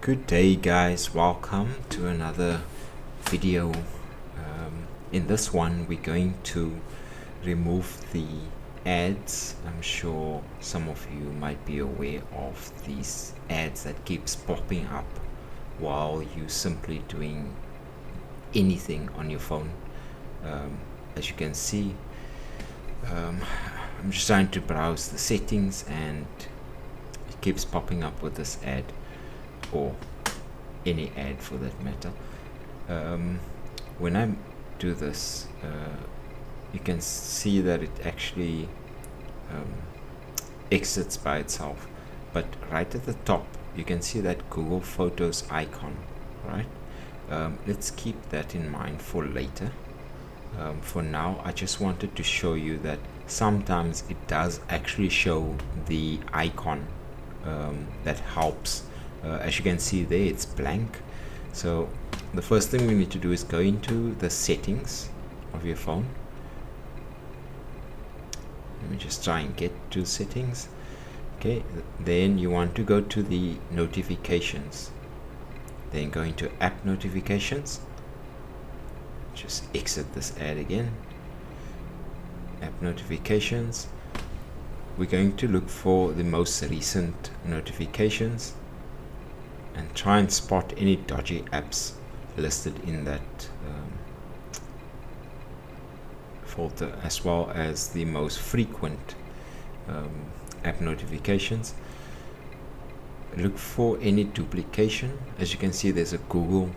Good day guys, welcome to another video. In this one we're going to remove the ads. I'm sure some of you might be aware of these ads that keeps popping up while you simply doing anything on your phone. As you can see, I'm just trying to browse the settings and it keeps popping up with this ad, or any ad for that matter. When I do this, you can see that it actually exits by itself, but right at the top you can see that Google Photos icon, right? Let's keep that in mind for later. For now I just wanted to show you that sometimes it does actually show the icon that helps. As you can see there, it's blank. So the first thing we need to do is go into the settings of your phone. Let me just try and get to settings. Okay, then you want to go to the notifications, then go into app notifications. Just exit this ad again. App notifications, we're going to look for the most recent notifications and try and spot any dodgy apps listed in that folder, as well as the most frequent app notifications. Look for any duplication. As you can see, there's a Google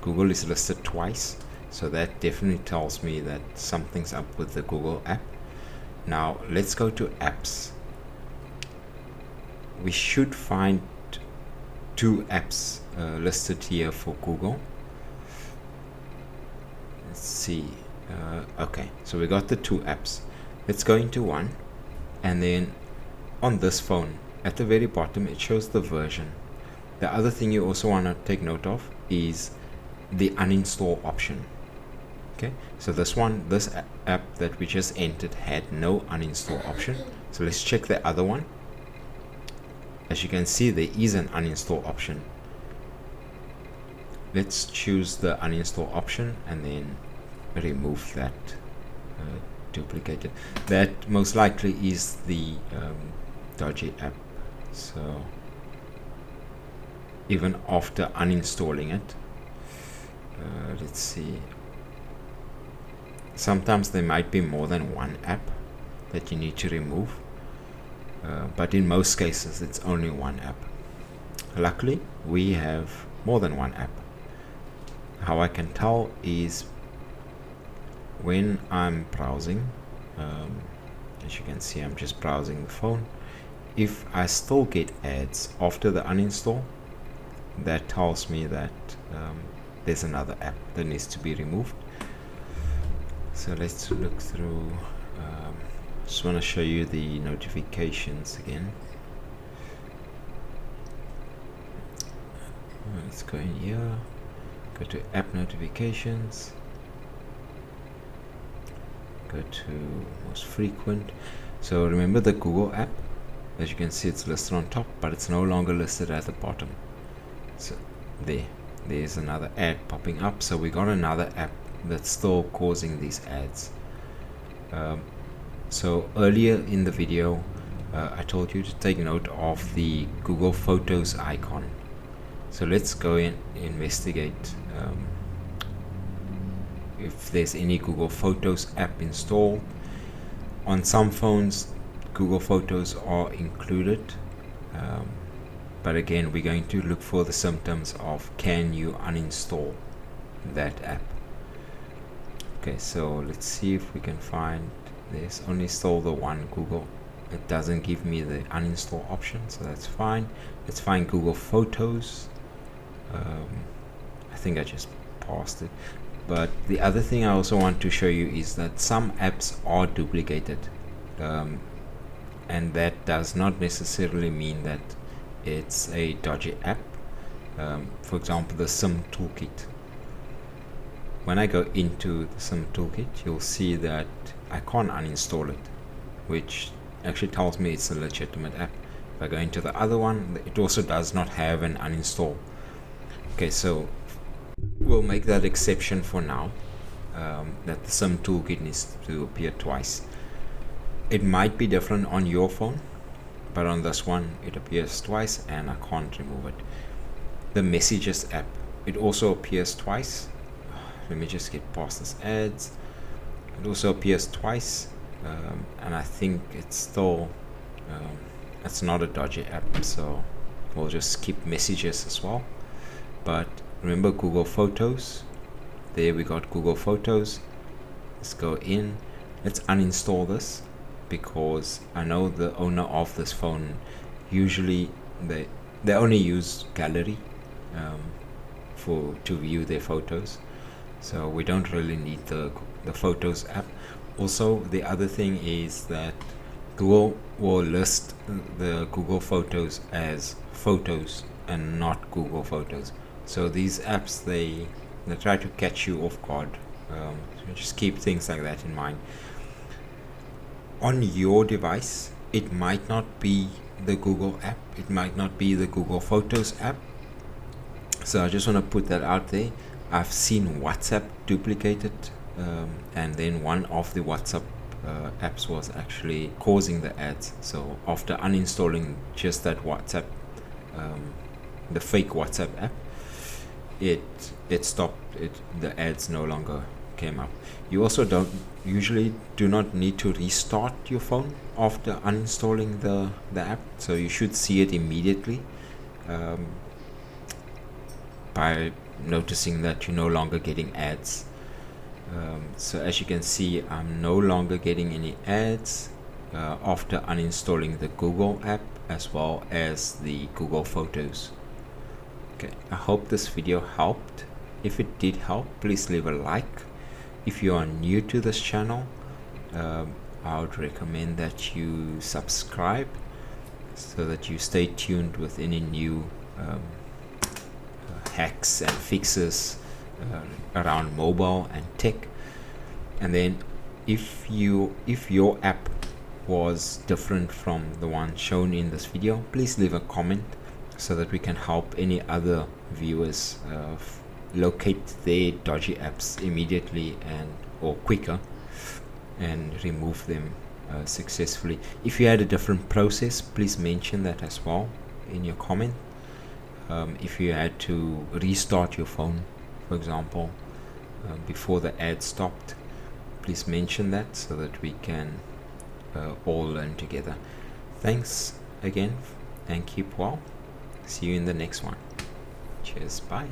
is listed twice, so that definitely tells me that something's up with the Google app. Now let's go to apps. We should find two apps listed here for Google. Let's see. Okay, so we got the two apps. Let's go into one, and then on this phone at the very bottom it shows the version. The other thing you also want to take note of is the uninstall option. Okay, so this app that we just entered had no uninstall option, so let's check the other one. As you can see, there is an uninstall option. Let's choose the uninstall option and then remove that duplicated. That most likely is the dodgy app, so even after uninstalling it, let's see, sometimes there might be more than one app that you need to remove, but in most cases it's only one app. Luckily we have more than one app. How I can tell is when I'm browsing, as you can see I'm just browsing the phone. If I still get ads after the uninstall, that tells me that there's another app that needs to be removed. So let's look through. Just want to show you the notifications again. Let's go in here, go to app notifications, go to most frequent. So remember the Google app, as you can see it's listed on top, but it's no longer listed at the bottom. So there's another ad popping up, so we got another app that's still causing these ads. So earlier in the video I told you to take note of the Google Photos icon. So let's go and investigate if there's any Google Photos app installed. On some phones Google Photos are included, but again we're going to look for the symptoms of can you uninstall that app. Okay, so let's see if we can find. There's only still the one Google. It doesn't give me the uninstall option, so that's fine. Let's find Google Photos. I think I just paused it. But the other thing I also want to show you is that some apps are duplicated, and that does not necessarily mean that it's a dodgy app. For example, the SIM toolkit. When I go into the SIM toolkit, you'll see that I can't uninstall it, which actually tells me it's a legitimate app. If I go into the other one, it also does not have an uninstall. Okay, so we'll make that exception for now, that the SIM toolkit needs to appear twice. It might be different on your phone, but on this one it appears twice and I can't remove it. The Messages app, it also appears twice. Let me just get past this ads. It also appears twice, and I think it's still it's not a dodgy app, so we'll just skip Messages as well. But remember Google Photos, there we got Google Photos. Let's go in, let's uninstall this, because I know the owner of this phone, usually they only use gallery to view their photos, so we don't really need the Photos app. Also, the other thing is that Google will list the Google Photos as Photos and not Google Photos, so these apps they try to catch you off guard, so just keep things like that in mind. On your device, it might not be the Google app, it might not be the Google Photos app, so I just want to put that out there. I've seen WhatsApp duplicated, and then one of the WhatsApp apps was actually causing the ads. So after uninstalling just that WhatsApp, the fake WhatsApp app, it stopped it. The ads no longer came up. You also usually do not need to restart your phone after uninstalling the app, so you should see it immediately by noticing that you're no longer getting ads. So as you can see, I'm no longer getting any ads after uninstalling the Google app as well as the Google Photos. Okay, I hope this video helped. If it did help, please leave a like. If you are new to this channel, I would recommend that you subscribe so that you stay tuned with any new hacks and fixes around mobile and tech. And then if your app was different from the one shown in this video, please leave a comment so that we can help any other viewers locate their dodgy apps immediately or quicker and remove them successfully. If you had a different process, please mention that as well in your comment. If you had to restart your phone, for example, before the ad stopped, please mention that so that we can all learn together. Thanks again and keep well. See you in the next one. Cheers, bye.